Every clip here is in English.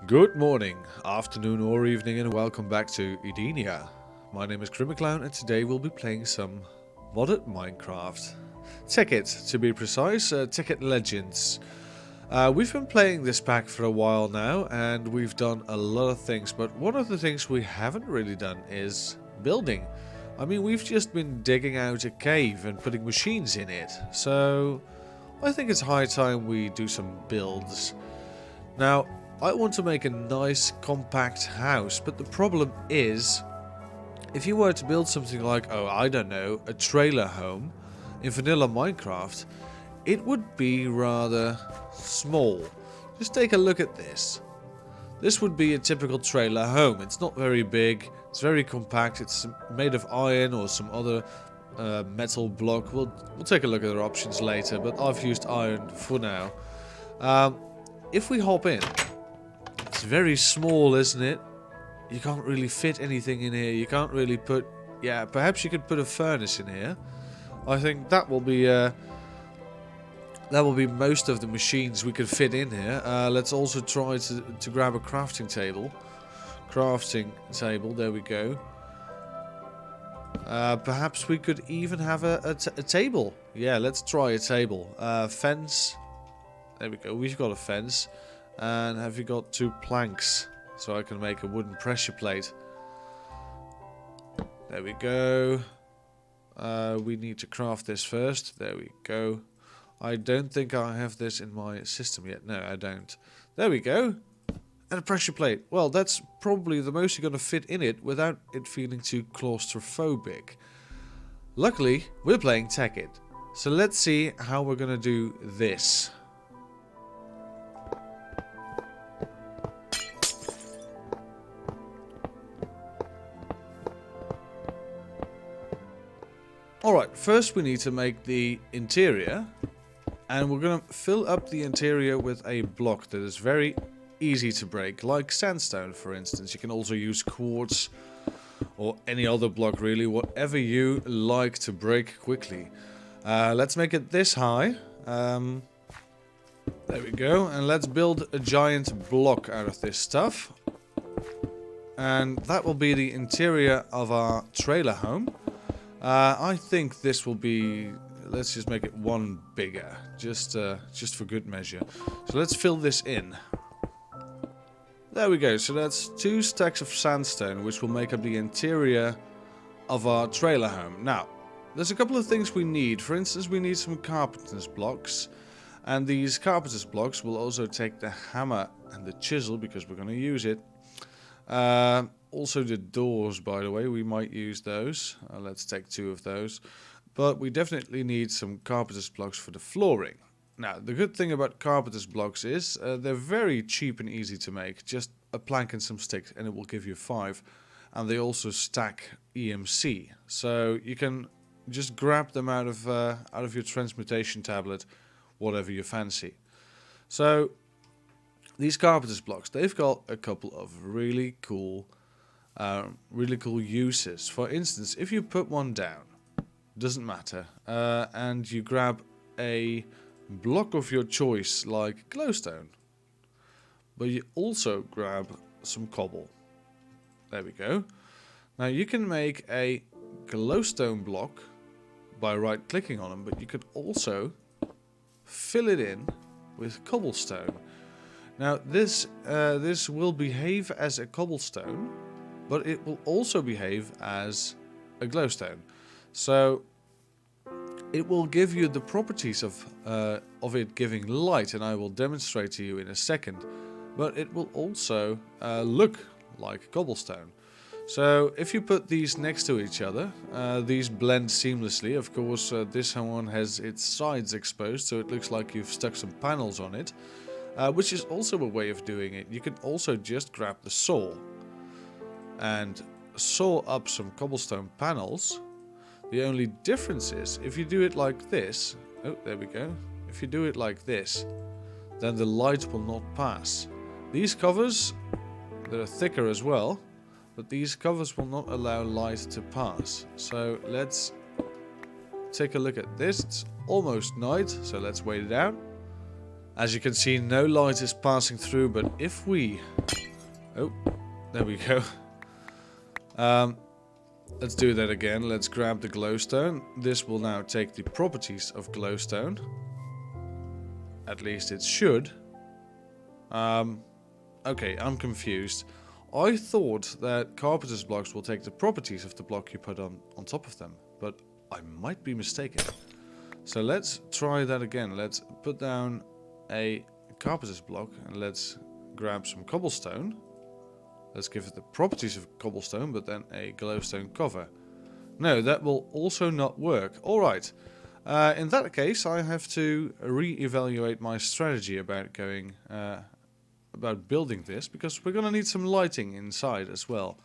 Good morning, afternoon or evening, and welcome back to Edenia. My name is Clown, and today we'll be playing some modded Minecraft. Tekkit, to be precise, Tekkit Legends. We've been playing this pack for a while now, and we've done a lot of things, but one of the things we haven't really done is building. I mean, we've just been digging out a cave and putting machines in it, so I think it's high time we do some builds. Now, I want to make a nice compact house, but the problem is, if you were to build something like, oh, I don't know, a trailer home in vanilla Minecraft, it would be rather small. Just take a look at this. This would be a typical trailer home. It's not very big, it's very compact, it's made of iron or some other metal block. We'll take a look at our options later, but I've used iron for now. If we hop in, it's very small, isn't it? You can't really fit anything in here. You can't really put... Yeah, perhaps you could put a furnace in here. I think that will be most of the machines we could fit in here. Let's also try to grab a crafting table. Crafting table, there we go. Perhaps we could even have a table. Yeah, let's try a table. Fence. There we go. We've got a fence. And have you got 2 planks so I can make a wooden pressure plate? There we go. We need to craft this first. There we go. I don't think I have this in my system yet. No, I don't. There we go. And a pressure plate. Well, that's probably the most you're going to fit in it without it feeling too claustrophobic. Luckily, we're playing Tekkit. So let's see how we're going to do this. Alright, first we need to make the interior, and we're going to fill up the interior with a block that is very easy to break, like sandstone for instance. You can also use quartz or any other block really, whatever you like to break quickly. Let's make it this high. There we go, and let's build a giant block out of this stuff. And that will be the interior of our trailer home. I think this will be... Let's just make it 1 bigger, just for good measure. So let's fill this in. There we go. So that's 2 stacks of sandstone, which will make up the interior of our trailer home. Now, there's a couple of things we need. For instance, we need some carpenter's blocks, and these carpenter's blocks will also take the hammer and the chisel because we're going to use it. Also the doors, by the way, we might use those. Let's take 2 of those. But we definitely need some carpenter's blocks for the flooring. Now, the good thing about carpenter's blocks is they're very cheap and easy to make. Just a plank and some sticks and it will give you 5. And they also stack EMC. So you can just grab them out of your transmutation tablet, whatever you fancy. So these carpenter's blocks, they've got a couple of really cool uses. For instance, if you put one down, doesn't matter, and you grab a block of your choice like glowstone, but you also grab some cobble. There we go. Now you can make a glowstone block by right clicking on them, but you could also fill it in with cobblestone. Now this will behave as a cobblestone, but it will also behave as a glowstone. So it will give you the properties of it giving light, and I will demonstrate to you in a second. But it will also look like cobblestone. So if you put these next to each other, these blend seamlessly. Of course, this one has its sides exposed, so it looks like you've stuck some panels on it, which is also a way of doing it. You can also just grab the saw and saw up some cobblestone panels. The only difference is if you do it like this. Oh, there we go. If you do it like this, then the light will not pass. These covers, they're thicker as well, but these covers will not allow light to pass. So let's take a look at this. It's almost night, so let's wait it out. As you can see, no light is passing through, but if we... Oh, there we go. Let's do that again. Let's grab the glowstone. This will now take the properties of glowstone. At least it should. Okay, I'm confused. I thought that carpenter's blocks will take the properties of the block you put on top of them, but I might be mistaken. So let's try that again. Let's put down a carpenter's block and let's grab some cobblestone. Let's give it the properties of cobblestone, but then a glowstone cover. No, that will also not work. Alright. In that case, I have to re-evaluate my strategy about about building this, because we're going to need some lighting inside as well.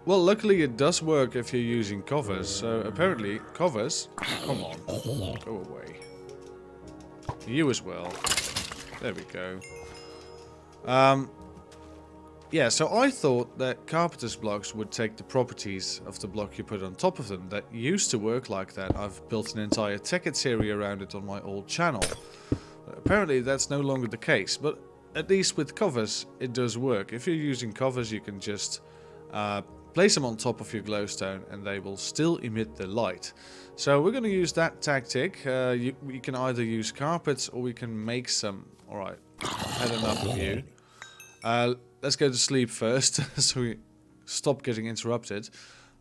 Well, luckily it does work if you're using covers. So apparently, covers... Come on, go away. You as well. There we go. Yeah, so I thought that carpenter's blocks would take the properties of the block you put on top of them. That used to work like that. I've built an entire Tekkit series around it on my old channel. Apparently that's no longer the case, but at least with covers it does work. If you're using covers, you can just place them on top of your glowstone and they will still emit the light. So we're going to use that tactic. We can either use carpets or we can make some... Alright, had enough of you. Let's go to sleep first, so we stop getting interrupted.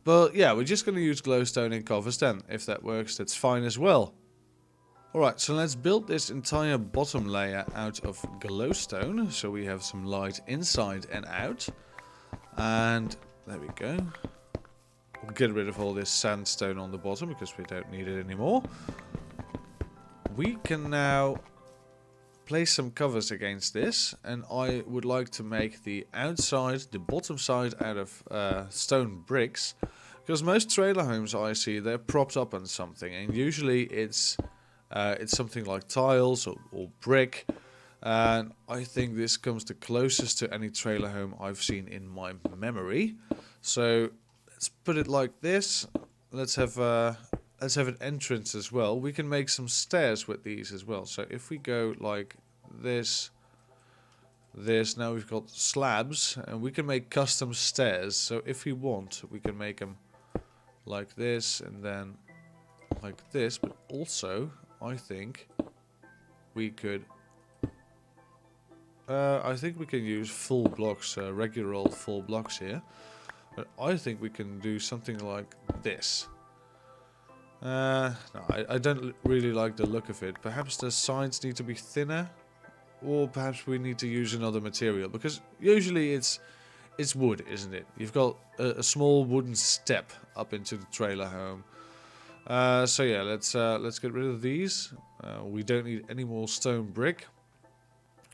But yeah, we're just going to use glowstone and covers then. If that works, that's fine as well. Alright, so let's build this entire bottom layer out of glowstone. So we have some light inside and out. And there we go. We'll get rid of all this sandstone on the bottom because we don't need it anymore. We can now place some covers against this, and I would like to make the outside, the bottom side out of stone bricks, because most trailer homes I see, they're propped up on something, and usually it's something like tiles or brick, and I think this comes the closest to any trailer home I've seen in my memory. So let's put it like this. Let's have an entrance as well. We can make some stairs with these as well. So if we go like this, now we've got slabs, and we can make custom stairs. So if we want, we can make them like this and then like this. But also, I think we could... I think we can use full blocks, regular old full blocks here. But I think we can do something like this. No, I don't really like the look of it. Perhaps the sides need to be thinner, or perhaps we need to use another material, because usually it's wood, isn't it? You've got a small wooden step up into the trailer home. So yeah, let's get rid of these. We don't need any more stone brick,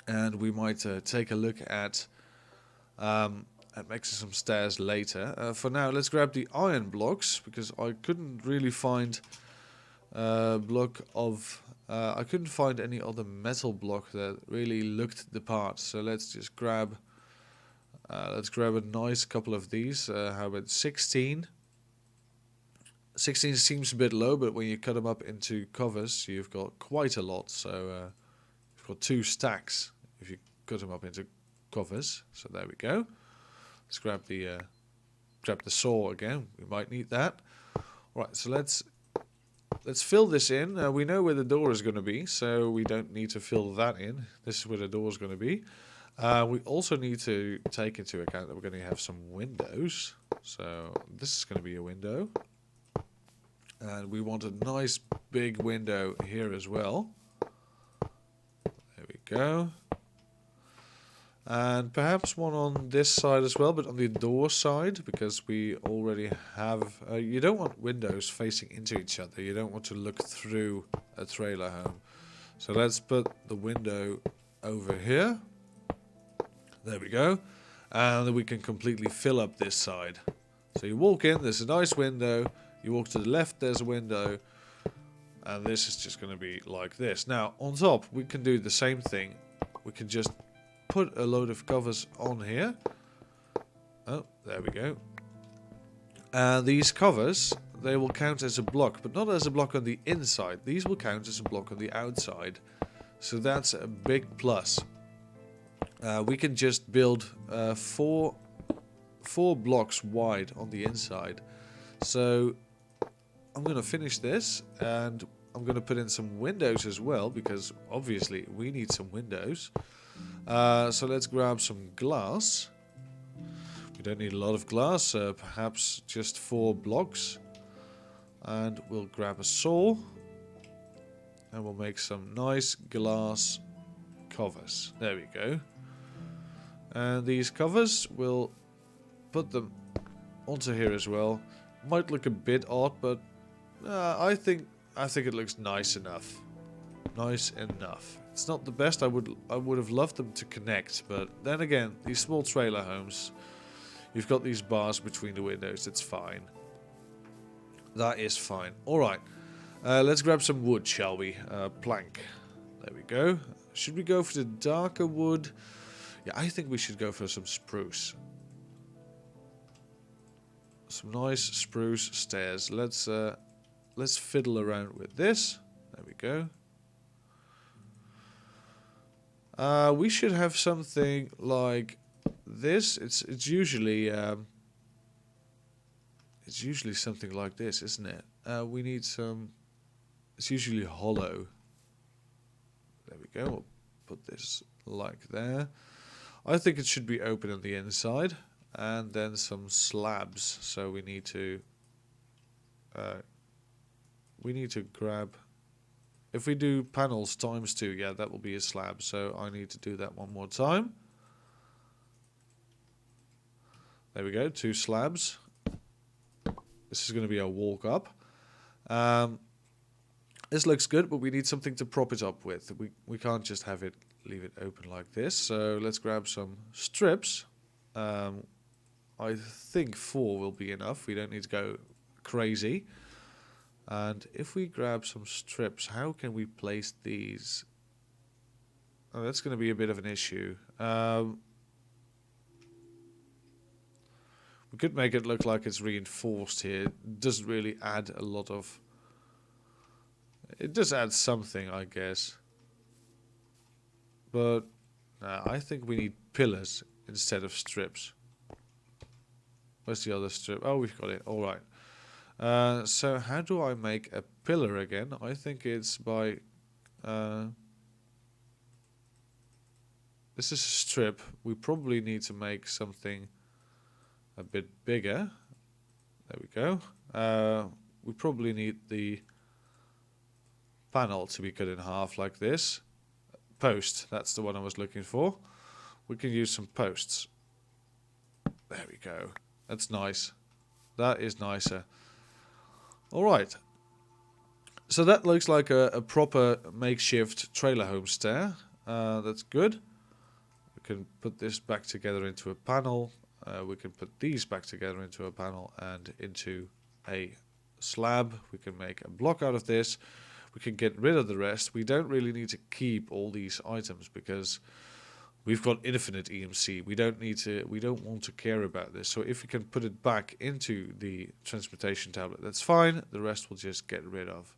and we might take a look at making some stairs later. For now, let's grab the iron blocks, because I couldn't really find I couldn't find any other metal block that really looked the part. So let's just grab a nice couple of these. How about 16? 16 seems a bit low, but when you cut them up into covers, you've got quite a lot. So you've got 2 stacks if you cut them up into covers. So there we go. Let's grab the saw again. We might need that. Right, so let's fill this in. We know where the door is going to be, so we don't need to fill that in. This is where the door is going to be. We also need to take into account that we're going to have some windows. So this is going to be a window. And we want a nice big window here as well. There we go. And perhaps one on this side as well, but on the door side, because we already have... you don't want windows facing into each other. You don't want to look through a trailer home. So let's put the window over here. There we go. And then we can completely fill up this side. So you walk in, there's a nice window. You walk to the left, there's a window. And this is just going to be like this. Now, on top, we can do the same thing. We can just put a load of covers on here. Oh, there we go. And these covers, they will count as a block, but not as a block on the inside. These will count as a block on the outside. So that's a big plus. We can just build four blocks wide on the inside. So I'm going to finish this, and I'm going to put in some windows as well, because obviously we need some windows. So let's grab some glass. We don't need a lot of glass, perhaps just 4 blocks. And we'll grab a saw, and we'll make some nice glass covers. There we go. And these covers, we'll put them onto here as well. Might look a bit odd, but I think it looks nice enough. Nice enough. It's not the best. I would have loved them to connect, but then again, these small trailer homes, you've got these bars between the windows. It's fine. That is fine. All right. Let's grab some wood, shall we? Plank. There we go. Should we go for the darker wood? Yeah, I think we should go for some spruce. Some nice spruce stairs. Let's fiddle around with this. There we go. We should have something like this. It's usually something like this, isn't it? We need some. It's usually hollow. There we go. We'll put this like there. I think it should be open on the inside, and then some slabs. So we need to grab. If we do panels ×2, yeah, that will be a slab. So I need to do that one more time. There we go, 2 slabs. This is going to be our walk up. This looks good, but we need something to prop it up with. We can't just leave it open like this. So let's grab some strips. I think 4 will be enough. We don't need to go crazy. And if we grab some strips, how can we place these? Oh, that's going to be a bit of an issue. We could make it look like it's reinforced here. It doesn't really add a lot of... It does add something, I guess. But I think we need pillars instead of strips. Where's the other strip? Oh, we've got it. All right. So how do I make a pillar again? I think it's by... this is a strip. We probably need to make something a bit bigger. There we go. We probably need the panel to be cut in half like this. Post, that's the one I was looking for. We can use some posts. There we go. That's nice. That is nicer. Alright. So that looks like a proper makeshift trailer home stair. That's good. We can put this back together into a panel. We can put these back together into a panel and into a slab. We can make a block out of this. We can get rid of the rest. We don't really need to keep all these items because we've got infinite EMC. We don't want to care about this. So if we can put it back into the transportation tablet, that's fine. The rest we'll just get rid of.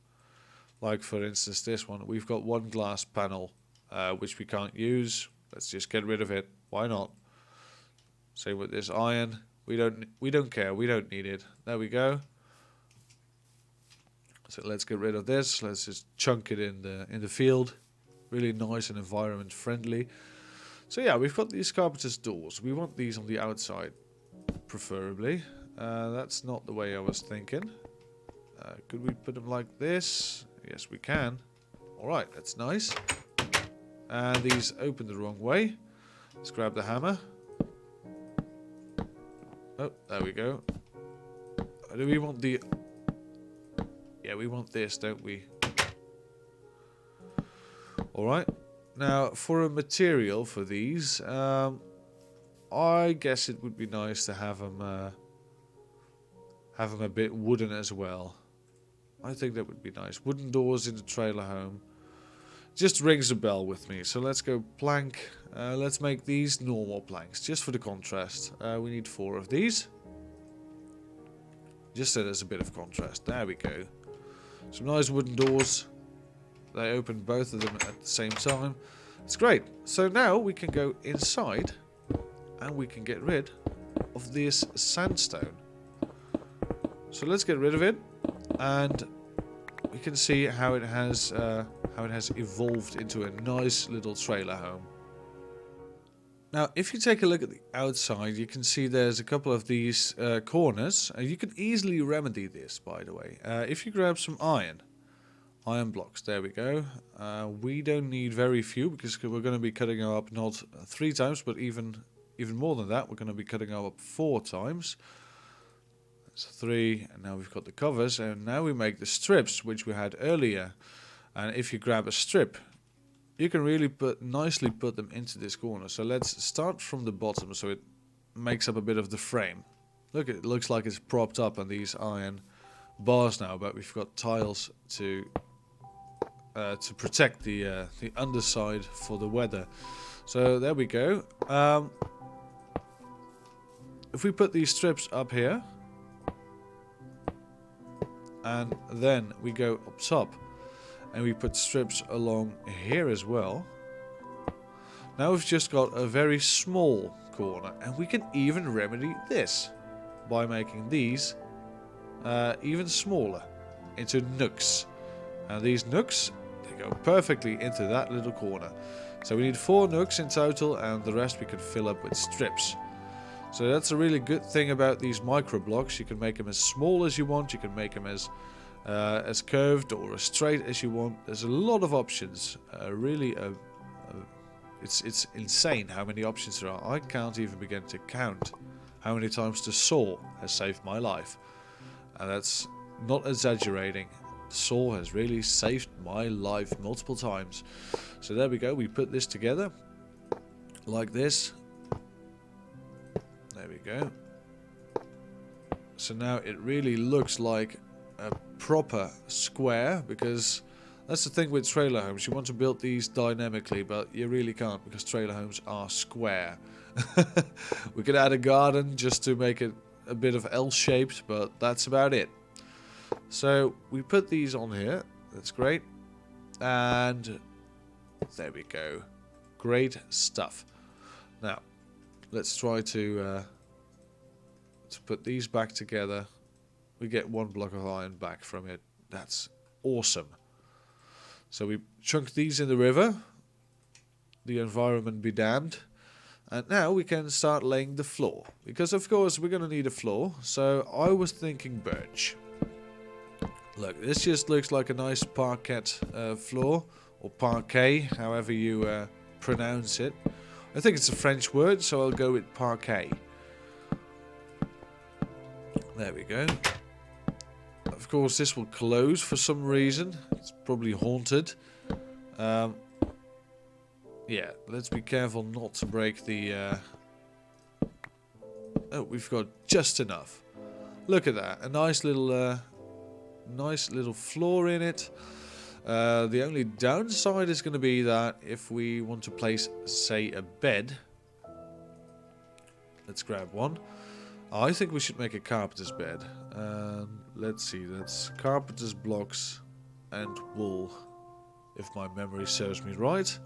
Like for instance this one. We've got one glass panel which we can't use. Let's just get rid of it. Why not? Same with this iron. We don't care. We don't need it. There we go. So let's get rid of this. Let's just chunk it in the field. Really nice and environment friendly. So yeah, we've got these carpenter's doors. We want these on the outside, preferably. That's not the way I was thinking. Could we put them like this? Yes, we can. Alright, that's nice. And these open the wrong way. Let's grab the hammer. Oh, there we go. Do we want the... Yeah, we want this, don't we? Alright. Now, for a material for these, I guess it would be nice to have them a bit wooden as well. I think that would be nice. Wooden doors in the trailer home. Just rings a bell with me. So let's go plank. Let's make these normal planks, just for the contrast. We need 4 of these. Just so there's a bit of contrast. There we go. Some nice wooden doors. They open both of them at the same time. It's great. So now we can go inside and we can get rid of this sandstone. So let's get rid of it, and we can see how it has evolved into a nice little trailer home. Now, if you take a look at the outside, you can see there's a couple of these corners. You can easily remedy this, by the way. If you grab some iron blocks, there we go. We don't need very few because we're going to be cutting them up not 3 times, but even more than that. We're going to be cutting them up 4 times. That's 3, and now we've got the covers, and now we make the strips, which we had earlier. And if you grab a strip, you can really nicely put them into this corner. So let's start from the bottom so it makes up a bit of the frame. Look, it looks like it's propped up on these iron bars now, but we've got tiles to protect the underside for the weather. So there we go. If we put these strips up here, and then we go up top, and we put strips along here as well. Now we've just got a very small corner, and we can even remedy this by making these even smaller into nooks. And these nooks, they go perfectly into that little corner. So we need 4 nooks in total, and the rest we can fill up with strips. So that's a really good thing about these micro blocks. You can make them as small as you want. You can make them as curved or as straight as you want. There's a lot of options. It's insane how many options there are. I can't even begin to count how many times the saw has saved my life. And that's not exaggerating. The saw has really saved my life multiple times. So there we go. We put this together like this. There we go. So now it really looks like a proper square, because that's the thing with trailer homes. You want to build these dynamically, but you really can't because trailer homes are square. We could add a garden just to make it a bit of L-shaped, but that's about it. So we put these on here. That's great. And there we go. Great stuff. Now, let's try to put these back together. We get 1 block of iron back from it. That's awesome. So we chunk these in the river. The environment be damned. And now we can start laying the floor. Because of course we're going to need a floor. So I was thinking birch. Look, this just looks like a nice parquet floor. Or parquet, however you pronounce it. I think it's a French word, so I'll go with parquet. There we go. Of course, this will close for some reason. It's probably haunted. Yeah, let's be careful not to break the... Oh, we've got just enough. Look at that. A nice little floor in it. The only downside is going to be that if we want to place, say, a bed. Let's grab one. I think we should make a carpenter's bed. Let's see, that's carpenter's blocks and wool, if my memory serves me right.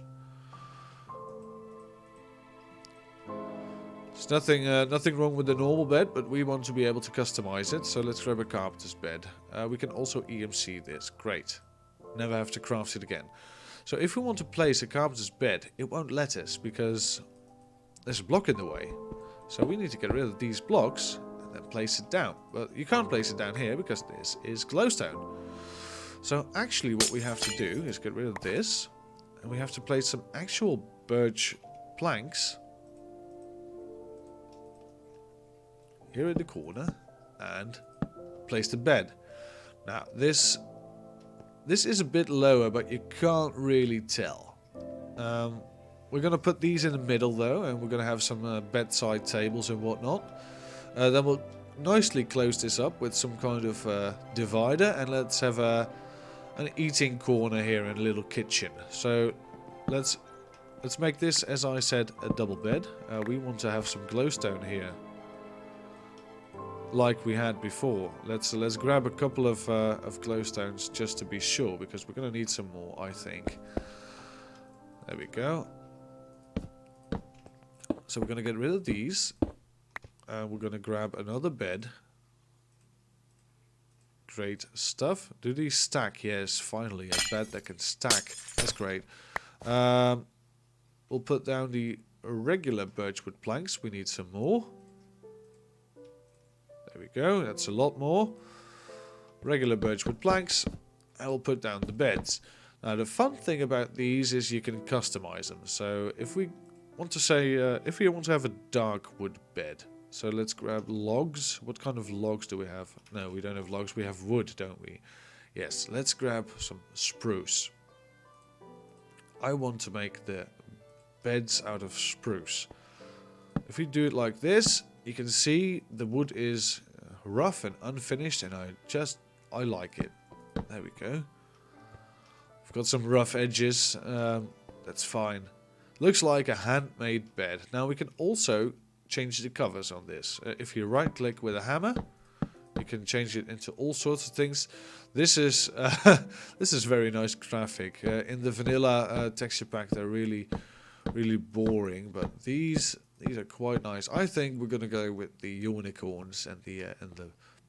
There's nothing wrong with the normal bed, but we want to be able to customize it, so let's grab a carpenter's bed. We can also EMC this, great. Never have to craft it again. So if we want to place a carpenter's bed, it won't let us because there's a block in the way. So we need to get rid of these blocks and then place it down. But you can't place it down here because this is glowstone. So actually what we have to do is get rid of this. And we have to place some actual birch planks here in the corner and place the bed. Now this is a bit lower, but you can't really tell. We're going to put these in the middle though, and we're going to have some bedside tables and whatnot. Then we'll nicely close this up with some kind of divider, and let's have an eating corner here and a little kitchen. So let's make this, as I said, a double bed. We want to have some glowstone here like we had before. Let's grab a couple of glowstones just to be sure, because we're gonna need some more, I think. There we go. So we're gonna get rid of these, and we're gonna grab another bed. Great stuff. Do these stack? Yes, finally a bed that can stack. That's great. We'll put down the regular birchwood planks. We need some more. There we go. That's a lot more. Regular birchwood planks. And we'll put down the beds. Now the fun thing about these is you can customize them. So if we want to say, if we want to have a dark wood bed. So let's grab logs. What kind of logs do we have? No, we don't have logs. We have wood, don't we? Yes, let's grab some spruce. I want to make the beds out of spruce. If we do it like this, you can see the wood is rough and unfinished, and I like it. There we go. We've got some rough edges. That's fine. Looks like a handmade bed. Now we can also change the covers on this. If you right click with a hammer, you can change it into all sorts of things. This is this is very nice graphic. In the vanilla texture pack, they're really boring, but these are quite nice. I think we're gonna go with the unicorns and the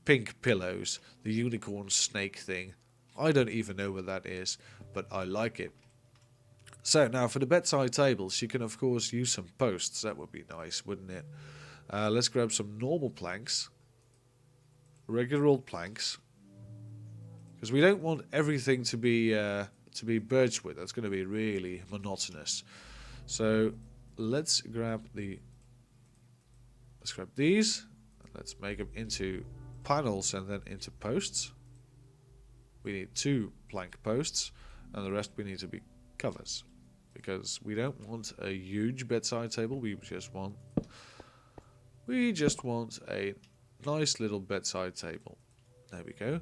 pink pillows, the unicorn snake thing. I don't even know what that is, but I like it. So now for the bedside tables, you can of course use some posts. That would be nice, wouldn't it? Let's grab some normal planks, regular old planks, because we don't want everything to be birchwood. That's going to be really monotonous. So let's grab these. And let's make them into panels and then into posts. We need 2 plank posts, and the rest we need to be covers, because we don't want a huge bedside table. We just want a nice little bedside table. There we go.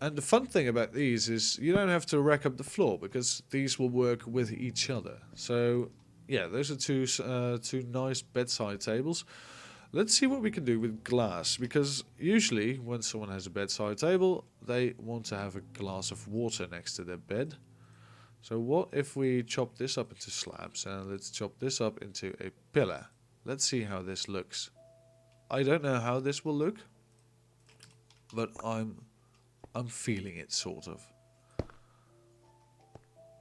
And the fun thing about these is you don't have to rack up the floor, because these will work with each other. So yeah, those are two nice bedside tables. Let's see what we can do with glass, because usually when someone has a bedside table, they want to have a glass of water next to their bed. So what if we chop this up into slabs, and let's chop this up into a pillar. Let's see how this looks. I don't know how this will look, but I'm feeling it, sort of.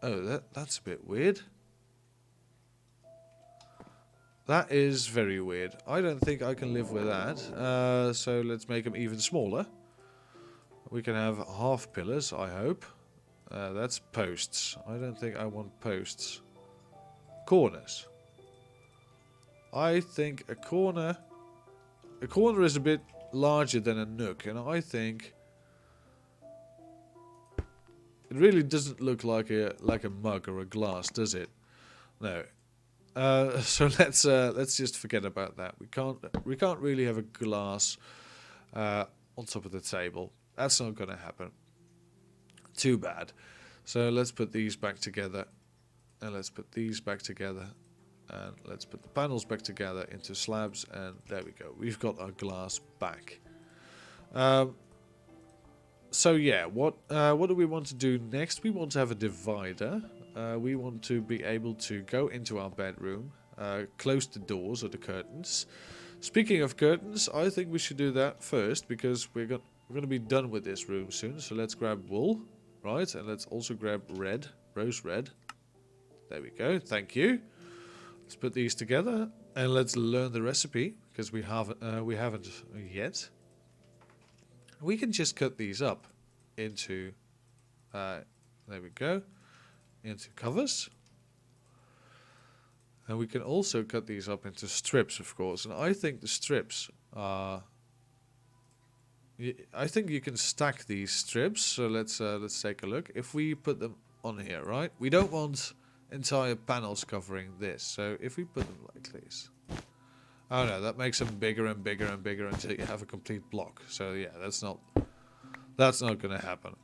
Oh, that's a bit weird. That is very weird. I don't think I can live with that. So let's make them even smaller. We can have half pillars, I hope. That's posts. I don't think I want posts. Corners. I think a corner is a bit larger than a nook, and I think it really doesn't look like a mug or a glass, does it? No. So let's just forget about that. We can't really have a glass on top of the table. That's not going to happen. Too bad. So let's put these back together, and let's put these back together, and let's put the panels back together into slabs, and there we go. We've got our glass back. So yeah, what do we want to do next? We want to have a divider. We want to be able to go into our bedroom, close the doors or the curtains. Speaking of curtains, I think we should do that first, because we're going to be done with this room soon. So let's grab wool, right? And let's also grab red, rose red. There we go. Thank you. Let's put these together and let's learn the recipe, because we haven't yet. We can just cut these up into, there we go, into covers. And we can also cut these up into strips, of course. And I think the strips are, I think you can stack these strips. So let's take a look. If we put them on here, right? We don't want entire panels covering this. So if we put them like this. Oh no, that makes them bigger and bigger and bigger until you have a complete block. So yeah, that's not going to happen.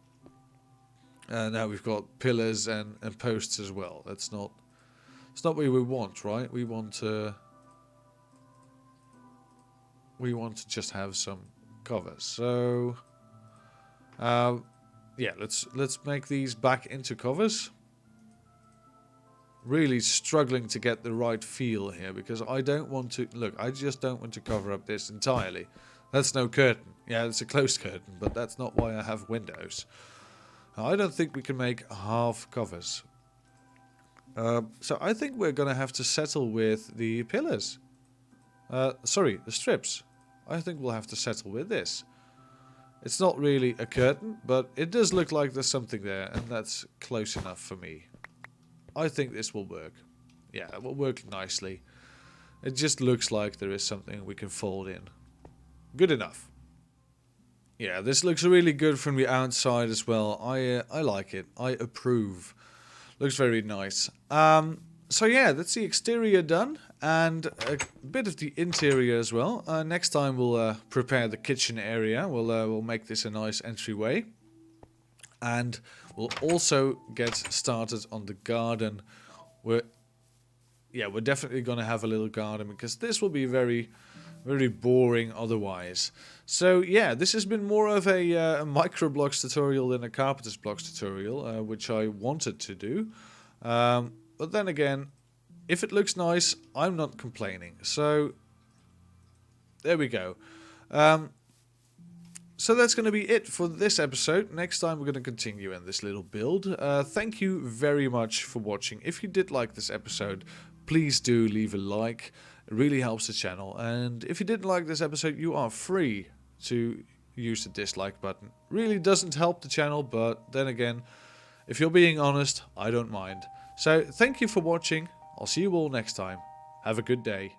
Now we've got pillars and posts as well. It's not what we want, right? We want we want to just have some covers. So, yeah, let's make these back into covers. Really struggling to get the right feel here because I don't want to... Look, I just don't want to cover up this entirely. That's no curtain. Yeah, it's a closed curtain, but that's not why I have windows. I don't think we can make half covers. So I think we're going to have to settle with the pillars. Sorry, the strips. I think we'll have to settle with this. It's not really a curtain, but it does look like there's something there, and that's close enough for me. I think this will work. Yeah, it will work nicely. It just looks like there is something we can fold in. Good enough. Yeah, this looks really good from the outside as well. I like it. I approve. Looks very nice. So yeah, that's the exterior done. And a bit of the interior as well. Next time we'll prepare the kitchen area. We'll make this a nice entryway. And we'll also get started on the garden. We're definitely going to have a little garden because this will be very, very boring otherwise. So yeah, this has been more of a microblocks tutorial than a carpenter's blocks tutorial, which I wanted to do. But then again, if it looks nice, I'm not complaining. So there we go. So that's going to be it for this episode. Next time we're going to continue in this little build. Thank you very much for watching. If you did like this episode, please do leave a like. It really helps the channel. And if you didn't like this episode, you are free to use the dislike button. Really doesn't help the channel, but then again, if you're being honest, I don't mind. So thank you for watching. I'll see you all next time. Have a good day.